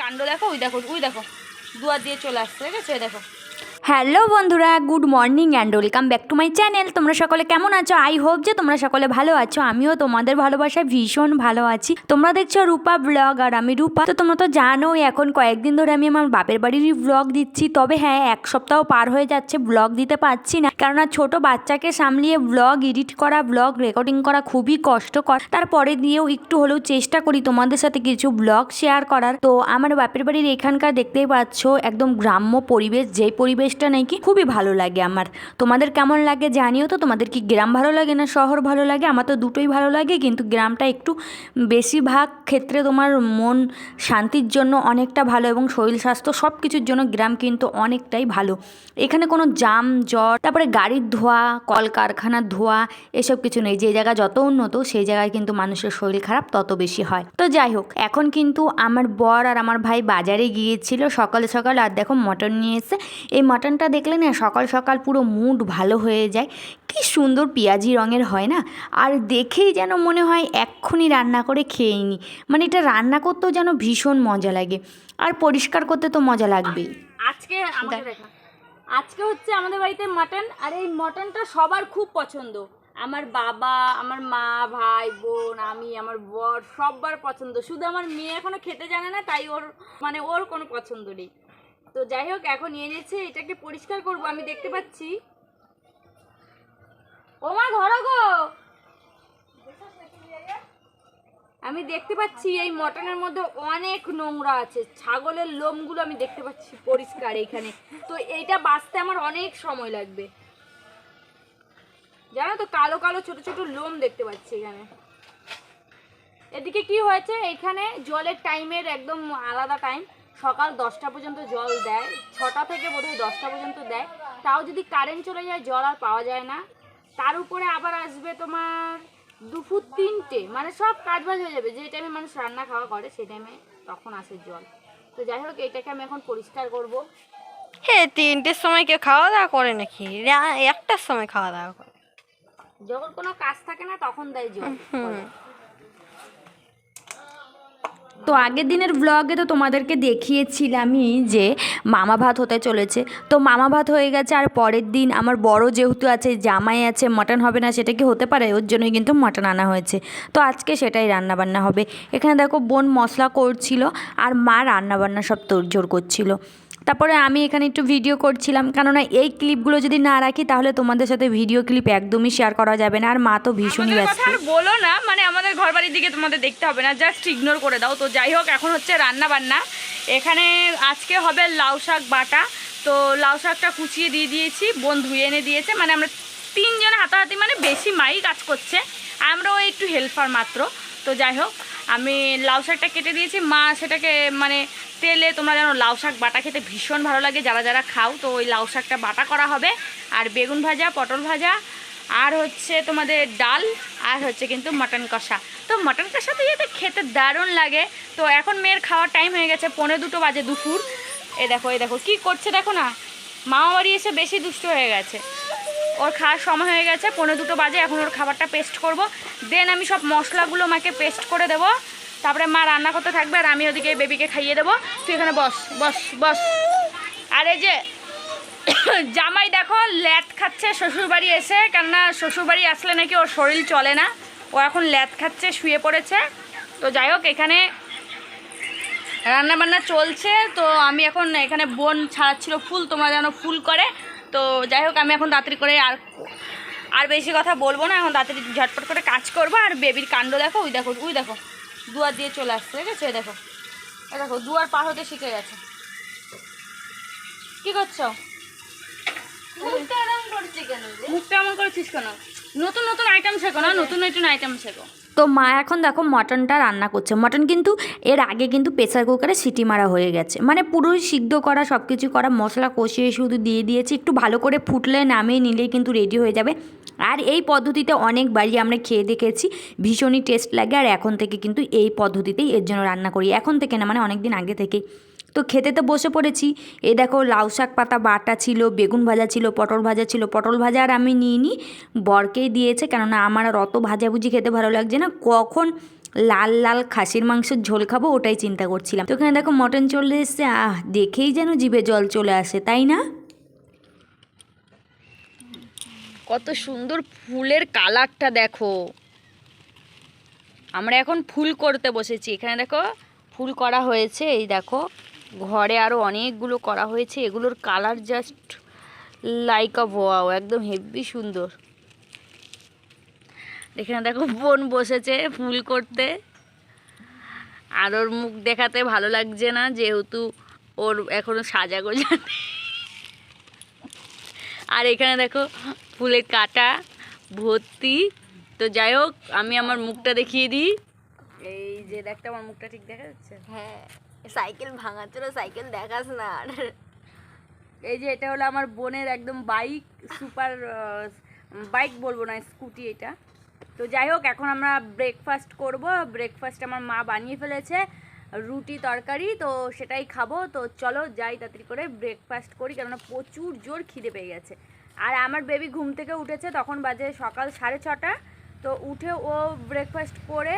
কাণ্ড দেখো, ওই দেখো ওই দেখো দুয়ার দিয়ে চলে আসছে, ঠিক আছে? দেখো। হ্যালো বন্ধুরা, good morning and welcome back to my channel. তোমরা সকলে কেমন আছো? আই হোপ যে তোমরা সকলে ভালো আছো। আমিও তোমাদের ভালোবাসায় ভীষণ ভালো আছি। তোমরা দেখছো রূপা ব্লগ, আর আমি রূপা। তো তোমরা তো জানোই এখন কয়েকদিন ধরে আমি আমার বাপের বাড়িরই ব্লগ দিচ্ছি। তবে হ্যাঁ, এক সপ্তাহ পার হয়ে যাচ্ছে ব্লগ দিতে পারছি না, কেননা ছোট বাচ্চাকে সামলিয়ে ব্লগ এডিট করা, ব্লগ রেকর্ডিং করা খুবই কষ্টকর। তারপরে দিয়েও একটু হলেও চেষ্টা করি তোমাদের সাথে কিছু ব্লগ শেয়ার করার। তো আমার বাপের বাড়ির এখানকার দেখতেই পাচ্ছ একদম গ্রাম্য পরিবেশ, যেই পরিবেশটা নাকি খুবই ভালো লাগে আমার। তোমাদের কেমন লাগে জানিও তো। তোমাদের কি গ্রাম ভালো লাগে না শহর ভালো লাগে? আমার তো দুটোই ভালো লাগে, কিন্তু গ্রামটা একটু বেশিরভাগ ক্ষেত্রে তোমার মন শান্তির জন্য অনেকটা ভালো, এবং শরীর স্বাস্থ্য সব কিছুর জন্য গ্রাম কিন্তু অনেকটাই ভালো। এখানে কোনো জাম জট, তারপরে গাড়ির ধোঁয়া, কলকারখানার ধোঁয়া, এসব কিছু নেই। যে জায়গা যত উন্নত সেই জায়গায় কিন্তু মানুষের শরীর খারাপ তত বেশি হয়। তো যাই হোক, এখন কিন্তু আমার বর আর আমার ভাই বাজারে গিয়েছিল সকালে সকাল, আর দেখো মটন নিয়ে এসে। এই মটনটা দেখলে না সকাল সকাল পুরো মুড ভালো হয়ে যায়। কি সুন্দর পেঁয়াজি রঙের হয় না, আর দেখেই যেন মনে হয় এক্ষুনি রান্না করে খেয়েই নি। মানে এটা রান্না করতেও যেন ভীষণ মজা লাগে, আর পরিষ্কার করতে তো মজা লাগবেই। আজকে আমাকে দেখা, আজকে হচ্ছে আমাদের বাড়িতে মাটন, আর এই মটনটা সবার খুব পছন্দ। আমার বাবা, আমার মা, ভাই বোন, আমি, আমার বর, সবার পছন্দ। শুধু আমার মেয়ে এখনো খেতে জানে না, তাই ওর কোনো পছন্দ নেই। তো যাই হোক, এখন নিয়ে নিয়েছে, এটাকে পরিষ্কার করব। আমি দেখতে পাচ্ছি, ও মা ধরো গো, আমি দেখতে পাচ্ছি এই মটনের মধ্যে অনেক নোংরা আছে। ছাগলের লোমগুলো আমি দেখতে পাচ্ছি পরিষ্কার এখানে। তো এইটা বাছতে আমার অনেক সময় লাগবে, জানো তো, কালো কালো ছোট ছোট লোম দেখতে পাচ্ছি এখানে। এদিকে কি হয়েছে, এখানে জলের টাইমের একদম আলাদা টাইম। সকাল 10টা পর্যন্ত জল দেয়, 6টা থেকে বোধহয় 10টা পর্যন্ত দেয়। তাও যদি কারেন্ট চলে যায় জল আর পাওয়া যায় না। তার উপরে আবার আসবে তোমার দুপুর 3টে, মানে সব কাজবাজ হয়ে যাবে। যে টাইমে মানুষ রান্না খাওয়া করে সেই টাইমে তখন আসে জল। তো যাই হোক, এটাকে আমি এখন পরিষ্কার করব। হ্যাঁ, 3টের সময় কেউ খাওয়া দাওয়া করে নাকি? 1টার সময় খাওয়া দাওয়া করে। যখন কোনো কাজ থাকে না তখন দেয় জল। তো আগের দিনের ব্লগে তো তোমাদেরকে দেখিয়েছিলামই যে মামা ভাত হতে চলেছে। তো মামা ভাত হয়ে গেছে, আর পরের দিন আমার বড় যেহেতু আছে, জামাই আছে, মটন হবে না সেটা কি হতে পারে? ওর জন্যই কিন্তু মটন আনা হয়েছে। তো আজকে সেটাই রান্নাবান্না হবে। এখানে দেখো বোন মশলা করছিল, আর মা রান্নাবান্না সব তোড়জোড় করছিল। তারপরে আমি এখানে একটু ভিডিও করছিলাম, কেননা এই ক্লিপগুলো যদি না রাখি তাহলে তোমাদের সাথে ভিডিও ক্লিপ একদমই শেয়ার করা যাবে না। আর মা তো ভীষণই ব্যস্ত। আর বলো না, মানে আমাদের ঘর বাড়ির দিকে তোমাদের দেখতে হবে না, জাস্ট ইগনোর করে দাও। তো যাই হোক, এখন হচ্ছে রান্না বান্না। এখানে আজকে হবে লাউ শাক বাটা। তো লাউ শাকটা কুচিয়ে দিয়ে দিয়েছি, বোন ধুয়ে এনে দিয়েছে। মানে আমরা 3জন হাতাহাতি, মানে বেশি মাই কাজ করছে, আমরাও একটু হেল্পার মাত্র। তো যাই হোক, আমি লাউ শাকটা কেটে দিয়েছি। মা সেটাকে মানে তেলে, তোমরা জানো লাউ শাক বাটা খেতে ভীষণ ভালো লাগে যারা যারা খাও। তো ওই লাউ শাকটা বাটা করা হবে, আর বেগুন ভাজা, পটল ভাজা, আর হচ্ছে তোমাদের ডাল, আর হচ্ছে কিন্তু মটন কষা। তো মটন কষা তো যেতে খেতে দারুণ লাগে। তো এখন মেয়ের খাওয়ার টাইম হয়ে গেছে, 1:45 বাজে দুপুর। এই দেখো কি করছে, দেখো না, মামা বাড়ি এসে বেশি দুষ্ট হয়ে গেছে। ওর খাওয়ার সময় হয়ে গেছে, 1:45 বাজে। এখন ওর খাবারটা পেস্ট করব, দেন আমি সব মশলাগুলো মাকে পেস্ট করে দেবো। তারপরে মা রান্না করতে থাকবে, আর আমি ওদিকে বেবিকে খাইয়ে দেবো। তুই এখানে বস বস বস। আর এই যে জামাই দেখো ল্যাদ খাচ্ছে শ্বশুরবাড়ি এসে, কেননা শ্বশুরবাড়ি আসলে নাকি ওর শরীর চলে না। ও এখন ল্যাদ খাচ্ছে, শুয়ে পড়েছে। তো যাই হোক, এখানে রান্নাবান্না চলছে। তো আমি এখন এখানে বোন ছাড়াচ্ছিল ফুল, তোমরা যেন ফুল করে। তো যাই হোক, আমি এখন তাড়াতাড়ি করে আর বেশি কথা বলবো না, এখন তাড়াতাড়ি ঝটপট করে কাজ করবো। আর বেবির কাণ্ড দেখো, ওই দেখো দুয়ার দিয়ে চলে আসছে, ঠিক আছে? দেখো দুয়ার পার হতে শিখে গেছে। কি করছো? মুখটা এমন করছিস কেন? নতুন নতুন আইটেম শেখো না, নতুন নতুন আইটেম শেখো। তো মা এখন দেখো মটনটা রান্না করছে। মটন কিন্তু এর আগে কিন্তু প্রেসার কুকারে সিটি মারা হয়ে গেছে, মানে পুরোই সিদ্ধ করা, সব কিছু করা, মশলা কষিয়ে শুধু দিয়ে দিয়েছি। একটু ভালো করে ফুটলে নামিয়ে নিলেই কিন্তু রেডি হয়ে যাবে। আর এই পদ্ধতিতে অনেকবারই আমরা খেয়ে দেখেছি, ভীষণই টেস্ট লাগে। আর এখন থেকে কিন্তু এই পদ্ধতিতেই এর জন্য রান্না করি, এখন থেকে না, মানে অনেক দিন আগে থেকেই। তো খেতে তো বসে পড়েছি। এই দেখো লাউ শাক পাতা বাটা ছিল, বেগুন ভাজা ছিল, পটল ভাজা ছিল। পটল ভাজা আর আমি নিইনি, বরকেই দিয়েছে, কেননা আমার আর অত ভাজাভুজি খেতে ভালো লাগছে না। কখন লাল লাল খাসির মাংসের ঝোল খাবো, ওটাই চিন্তা করছিলাম। তো এখানে দেখো মটন চলে এসছে, দেখেই যেন জিভে জল চলে আসে, তাই না? কত সুন্দর ফুলের কালারটা দেখো। আমরা এখন ফুল করতে বসেছি। এখানে দেখো ফুল করা হয়েছে, এই দেখো ঘরে আরও অনেকগুলো করা হয়েছে। এগুলোর কালার জাস্ট লাইক আ ওয়াও, একদম হেভি সুন্দর। এখানে দেখো বোন বসেছে ফুল করতে, আর ওর মুখ দেখাতে ভালো লাগছে না, যেহেতু ওর এখনো সাজা গোজা নেই। আর এখানে দেখো ফুলের কাঁটা ভর্তি। তো যাই হোক, আমি আমার মুখটা দেখিয়ে দিই। এই যে দেখতে, আমার মুখটা ঠিক দেখা যাচ্ছে? হ্যাঁ, সাইকেল ভাঙাচ্ছিল, সাইকেল দেখাস না আর। এই যে এটা হলো আমার বোনের একদম বাইক, সুপার বাইক বলবো না, স্কুটি এটা। তো যাই হোক, এখন আমরা ব্রেকফাস্ট করব। ব্রেকফাস্ট আমার মা বানিয়ে ফেলেছে, রুটি তরকারি, তো সেটাই খাবো। তো চলো যাই তাড়াতাড়ি করে ব্রেকফাস্ট করি, কেননা প্রচুর জোর খিদে পেয়ে গেছে। আর আমার বেবি ঘুম থেকে উঠেছে, তখন বাজে সকাল 6:30। তো উঠে ও ব্রেকফাস্ট করে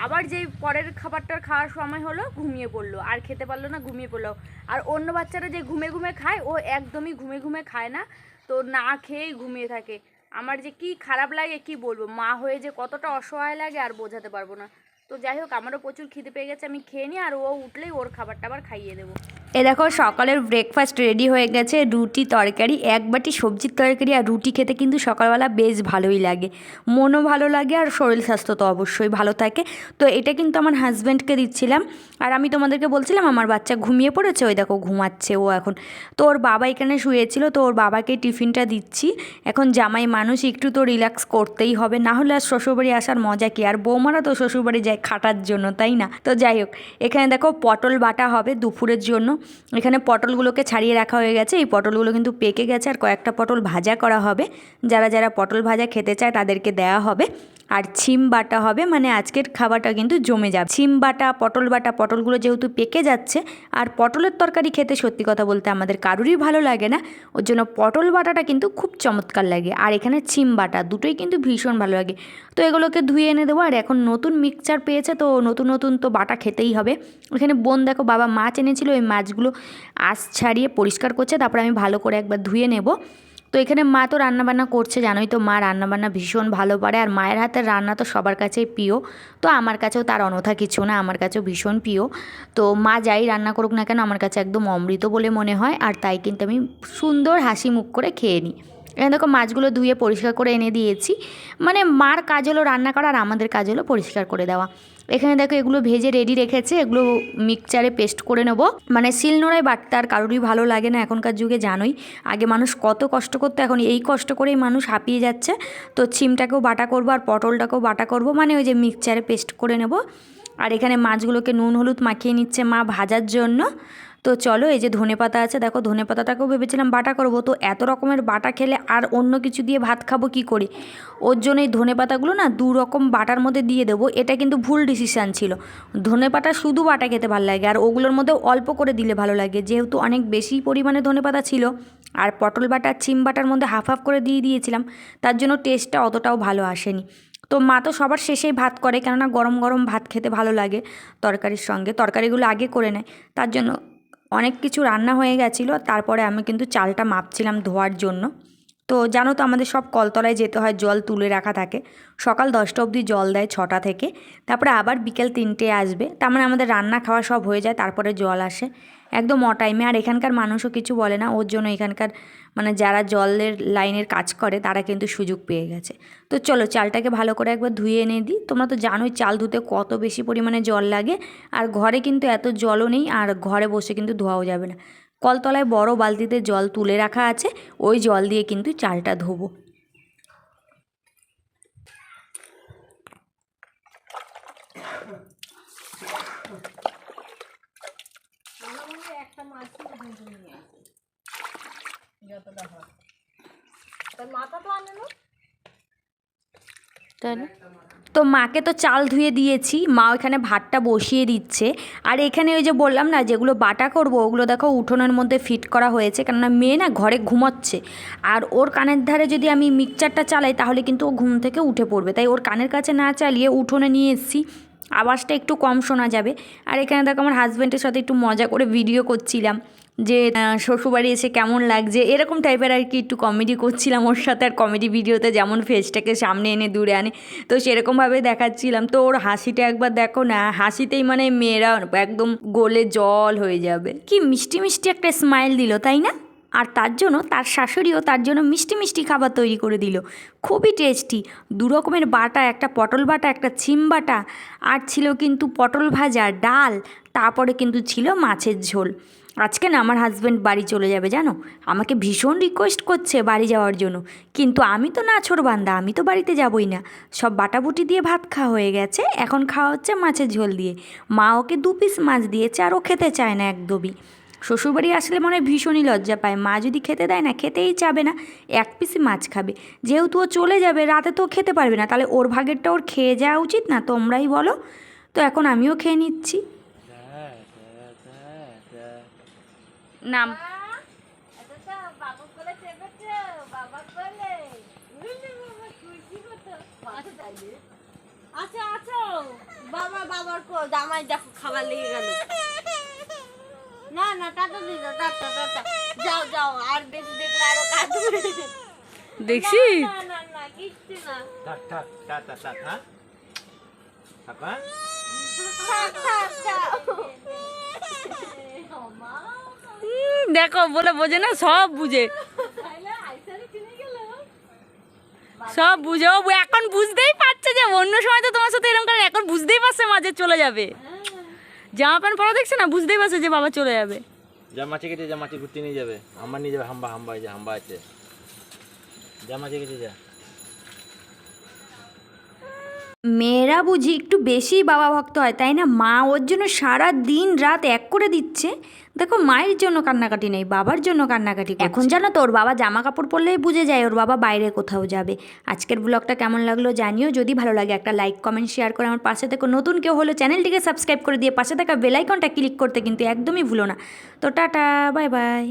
আবার যেই পরের খাবারটার খাওয়ার সময় হলো ঘুমিয়ে পড়লো, আর খেতে পারলো না, ঘুমিয়ে পড়লো। আর অন্য বাচ্চারা যে ঘুমে ঘুমে খায়, ও একদমই ঘুমে ঘুমে খায় না, তো না খেয়েই ঘুমিয়ে থাকে। আমার যে কি খারাপ লাগে কি বলবো, মা হয়ে যে কতটা অসহায় লাগে আর বোঝাতে পারবো না। তো যাই হোক, আমারও প্রচুর খিদে পেয়ে গেছে, আমি খেয়ে নিই, আর ও উঠলেই ওর খাবারটা আবার খাইয়ে দেবো। এ দেখো সকালের ব্রেকফাস্ট রেডি হয়ে গেছে, রুটি তরকারি, এক বাটি সবজির তরকারি। আর রুটি খেতে কিন্তু সকালবেলা বেশ ভালোই লাগে, মনও ভালো লাগে, আর শরীর স্বাস্থ্য তো অবশ্যই ভালো থাকে। তো এটা কিন্তু আমার হাজব্যান্ডকে দিচ্ছিলাম। আর আমি তোমাদেরকে বলছিলাম আমার বাচ্চা ঘুমিয়ে পড়েছে, ওই দেখো ঘুমাচ্ছে ও এখন। তো ওর বাবা এখানে শুয়েছিল, তো ওর বাবাকে টিফিনটা দিচ্ছি। এখন জামাই মানুষ, একটু তো রিল্যাক্স করতেই হবে, না হলে আর শ্বশুরবাড়ি আসার মজা কি। আর বৌমারা তো শ্বশুরবাড়ি যায় খাটার জন্য, তাই না? তো যাই হোক, এখানে দেখো পটল বাটা হবে দুপুরের জন্য। এখানে পটলগুলোকে ছাড়িয়ে রাখা হয়ে গেছে, এই পটলগুলো কিন্তু পেকে গেছে, আর কয়েকটা পটল ভাজা করা হবে। যারা যারা পটল ভাজা খেতে চায় তাদেরকে দেওয়া হবে। আর ছিম বাটা হবে, মানে আজকের খাবারটা কিন্তু জমে যাবে। ছিম বাটা, পটল বাটা, পটলগুলো যেহেতু পেকে যাচ্ছে, আর পটলের তরকারি খেতে সত্যি কথা বলতে আমাদের কারুরই ভালো লাগে না, ওর জন্য পটল বাটাটা কিন্তু খুব চমৎকার লাগে। আর এখানে ছিম বাটা, দুটোই কিন্তু ভীষণ ভালো লাগে। তো এগুলোকে ধুয়ে এনে দেবো। আর এখন নতুন মিক্সচার পেয়েছে, তো নতুন নতুন তো বাটা খেতেই হবে। এখানে বোন দেখো বাবা মাছ এনেছিল, ওই মাছগুলো আঁশ ছাড়িয়ে পরিষ্কার করছে, তারপরে আমি ভালো করে একবার ধুয়ে নেব। তো এখানে মা তো রান্নাবান্না করছে, জানোই তো মা রান্নাবান্না ভীষণ ভালো পারে, আর মায়ের হাতের রান্না তো সবার কাছেই প্রিয়। তো আমার কাছেও তার অনথা কিছু না, আমার কাছেও ভীষণ প্রিয়। তো মা যাই রান্না করুক না কেন, আমার কাছে একদম অমৃত বলে মনে হয়, আর তাই কিন্তু আমি সুন্দর হাসি মুখ করে খেয়ে নিই। এখানে দেখো মাছগুলো ধুয়ে পরিষ্কার করে এনে দিয়েছি। মানে মার কাজ হলো রান্না করা, আর আমাদের কাজ হলো পরিষ্কার করে দেওয়া। এখানে দেখো এগুলো ভেজে রেডি রেখেছে, এগুলো মিক্সচারে পেস্ট করে নেব। মানে শিলনোড়ায় বাটতে আর কারোরই ভালো লাগে না এখনকার যুগে, জানোই আগে মানুষ কত কষ্ট করতো, এখন এই কষ্ট করেই মানুষ হাঁপিয়ে যাচ্ছে। তো ছিমটাকেও বাটা করব, আর পটলটাকেও বাটা করব, মানে ওই যে মিক্সচারে পেস্ট করে নেব। আর এখানে মাছগুলোকে নুন হলুদ মাখিয়ে নিচ্ছে মা ভাজার জন্য। তো চলো, এই যে ধনেপাতা আছে, দেখো ধনেপাতাটাকেও ভেবেছিলাম বাটা করব, তো এত রকমের বাটা খেলে আর অন্য কিছু দিয়ে ভাত খাবো কি করে, ওর জন্য এই ধনেপাতাগুলো না 2 রকম বাটার মধ্যে দিয়ে দেবো। এটা কিন্তু ভুল ডিসিশান ছিল, ধনেপাতা শুধু বাটা খেতে ভালো লাগে, আর ওগুলোর মধ্যে অল্প করে দিলে ভালো লাগে, যেহেতু অনেক বেশি পরিমাণে ধনেপাতা ছিল। আর পটল বাটা ছিম বাটার মধ্যে হাফ হাফ করে দিয়ে দিয়েছিলাম, তার জন্য টেস্টটা অতটাও ভালো আসেনি। তো মা তো সবার শেষেই ভাত করে, কেননা গরম গরম ভাত খেতে ভালো লাগে তরকারির সঙ্গে, তরকারিগুলো আগে করে নেয়। তার জন্য অনেক কিছু রান্না হয়ে গেছিলো, তারপরে আমি কিন্তু চালটা মাপছিলাম ধোয়ার জন্য। তো জানো তো আমাদের সব কলতলায় যেতে হয়, জল তুলে রাখা থাকে, সকাল 10টা অবধি জল দেয়, 6টা থেকে, তারপরে আবার বিকেল 3টে আসবে, তার মানে আমাদের রান্না খাওয়া সব হয়ে যায়, তারপরে জল আসে একদম অটাইমে। আর এখানকার মানুষও কিছু বলে না, ওর জন্য এখানকার মানে যারা জলের লাইনের কাজ করে তারা কিন্তু সুযোগ পেয়ে গেছে। তো চলো চালটাকে ভালো করে একবার ধুয়ে এনে দিই। তোমরা তো জানোই চাল ধুতে কত বেশি পরিমাণে জল লাগে, আর ঘরে কিন্তু এত জলও নেই, আর ঘরে বসে কিন্তু ধোয়াও যাবে না। কলতলায় বড় বালতিতে জল তুলে রাখা আছে, ওই জল দিয়ে কিন্তু চালটা ধোবো। তো মাকে তো চাল ধুয়ে দিয়েছি, মা ওইখানে ভাতটা বসিয়ে দিচ্ছে। আর এখানে ওই যে বললাম না যেগুলো বাটা করব, ওগুলো দেখো উঠোনের মধ্যে ফিট করা হয়েছে, কেননা মেয়ে না ঘরে ঘুমোচ্ছে, আর ওর কানের ধারে যদি আমি মিক্সচারটা চালাই তাহলে কিন্তু ও ঘুম থেকে উঠে পড়বে, তাই ওর কানের কাছে না চালিয়ে উঠোনে নিয়ে এসেছি। আওয়াজটা একটু কম শোনা যাবে। আর এখানে দেখো আমার হাজব্যান্ডের সাথে একটু মজা করে ভিডিও করছিলাম যে শ্বশুরবাড়ি এসে কেমন লাগছে এরকম টাইপের আর কি, একটু কমেডি করছিলাম ওর সাথে। আর কমেডি ভিডিওতে যেমন ফেসটাকে সামনে এনে দূরে আনে, তো সেরকমভাবে দেখাচ্ছিলাম। তো ওর হাসিটা একবার দেখো না, হাসিতেই মানে মেয়েরা একদম গোলে জল হয়ে যাবে। কি মিষ্টি মিষ্টি একটা স্মাইল দিল, তাই না? আর তার জন্য তার শাশুড়িও তার জন্য মিষ্টি মিষ্টি খাবার তৈরি করে দিল, খুবই টেস্টি। দু রকমের বাটা, একটা পটল বাটা, একটা ছিম বাটা, আর ছিল কিন্তু পটল ভাজা, ডাল, তারপরে কিন্তু ছিল মাছের ঝোল। আজকে না আমার হাজব্যান্ড বাড়ি চলে যাবে জানো, আমাকে ভীষণ রিকোয়েস্ট করছে বাড়ি যাওয়ার জন্য, কিন্তু আমি তো নাছোড়বান্দা, আমি তো বাড়িতে যাবই না। সব বাটাবুটি দিয়ে ভাত খাওয়া হয়ে গেছে, এখন খাওয়া হচ্ছে মাছের ঝোল দিয়ে। মা ওকে 2 পিস মাছ দিয়েছে আর ও খেতে চায় না একদমই। শ্বশুরবাড়ি আসলে মনে হয় ভীষণই লজ্জা পায়, মা যদি খেতে দেয় না, খেতেই চাবে না, 1 পিসই মাছ খাবে। যেহেতু ও চলে যাবে রাতে, তো ও খেতে পারবে না, তাহলে ওর ভাগেরটা ওর খেয়ে যাওয়া উচিত না, তোমরাই বলো। তো এখন আমিও খেয়ে নিচ্ছি। নাম আচ্ছা আচ্ছা বাবার জামাই দেখো খাবার লেগে গেল। না না টাটা দিই না, টাটা টাটা, যাও যাও, আর বেশি দেখলে আরো কাঁদবে। দেখছি না না না কিচ্ছু না। থাক থাক টাটা থাক, হ্যাঁ থাক, হ্যাঁ থাক, থাক, যাও। দেখো বলে বোঝে না, সব বুঝে, সব বুঝে। ও এখন বুঝতেই পারছে যে অন্য সময় তো তোমার সাথে এরকম করে, এখন বুঝতেই পারছে মাঝে চলে যাবে। জামা প্যান্ট পরা দেখছে না, বুঝতেই পারছে যে বাবা চলে যাবে। যা মাছে কেটে, যা মাছে ঘুরতে নিয়ে যাবে, হাম্বা নিয়ে যাবে, হাম্বা হাম্বা, এই যে হাম্বা আছে, যা মাছে কেটে যা। মেয়েরা বুঝি একটু বেশি বাবা ভক্ত হয়, তাই না? মা ওর জন্য সারা দিন রাত এক করে দিচ্ছে। দেখো, মায়ের জন্য কান্নাকাটি নেই, বাবার জন্য কান্নাকাটি। এখন জানো তো, ওর বাবা জামা কাপড় পরলেই বুঝে যায় ওর বাবা বাইরে কোথাও যাবে। আজকের ব্লগটা কেমন লাগলো জানিও, যদি ভালো লাগে একটা লাইক, কমেন্ট, শেয়ার করে আমার পাশে থেকে, নতুন কেউ হলো চ্যানেলটিকে সাবস্ক্রাইব করে দিয়ে পাশে থাকা বেল আইকনটা ক্লিক করতে কিন্তু একদমই ভুলো না। তো টাটা, বাই বাই।